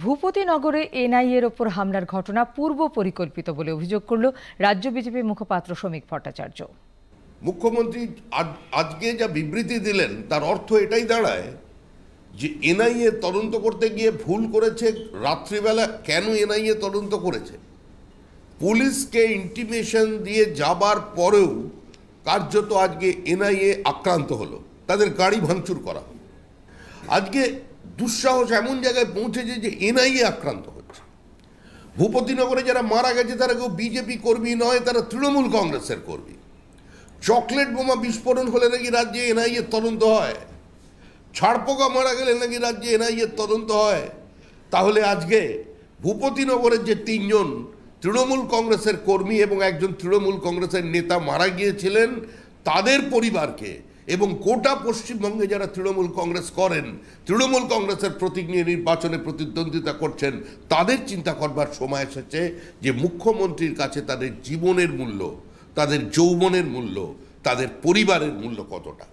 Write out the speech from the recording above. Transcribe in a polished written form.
ভূপতিনগরে এনআইএর ওপর হামলার ঘটনা পূর্ব পরিকল্পিত বলে অভিযোগ করল রাজ্য বিজেপি মুখপাত্র শ্রমিক ভট্টাচার্য। মুখ্যমন্ত্রী আজকে যা বিবৃতি দিলেন তার অর্থ এটাই দাঁড়ায় যে এনআইএ তদন্ত করতে গিয়ে ভুল করেছে। রাত্রিবেলা কেন এনআইএ তদন্ত করেছে? পুলিশকে ইন্টিমেশন দিয়ে যাবার পরেও কার্যত আজকে এনআইএ আক্রান্ত হলো, তাদের গাড়ি ভাঙচুর করা হলো। আজকে দুঃসাহস এমন জায়গায় পৌঁছেছে যে এনআইএ আক্রান্ত হচ্ছে। ভূপতিনগরে যারা মারা গেছে তারা কেউ বিজেপি কর্মী নয়, তারা তৃণমূল কংগ্রেসের কর্মী। চকলেট বোমা বিস্ফোরণ হলে নাকি রাজ্যে এনআইএ তদন্ত হয়, ছাড়পোকা মারা গেলে নাকি রাজ্যে এনআইএ তদন্ত হয়। তাহলে আজকে ভূপতিনগরের যে তিনজন তৃণমূল কংগ্রেসের কর্মী এবং একজন তৃণমূল কংগ্রেসের নেতা মারা গিয়েছিলেন, তাদের পরিবারকে এবং গোটা পশ্চিমবঙ্গে যারা তৃণমূল কংগ্রেস করেন, তৃণমূল কংগ্রেসের প্রতীক নিয়ে নির্বাচনে প্রতিদ্বন্দ্বিতা করছেন, তাদের চিন্তা করবার সময় এসেছে যে মুখ্যমন্ত্রীর কাছে তাদের জীবনের মূল্য, তাদের যৌবনের মূল্য, তাদের পরিবারের মূল্য কতটা।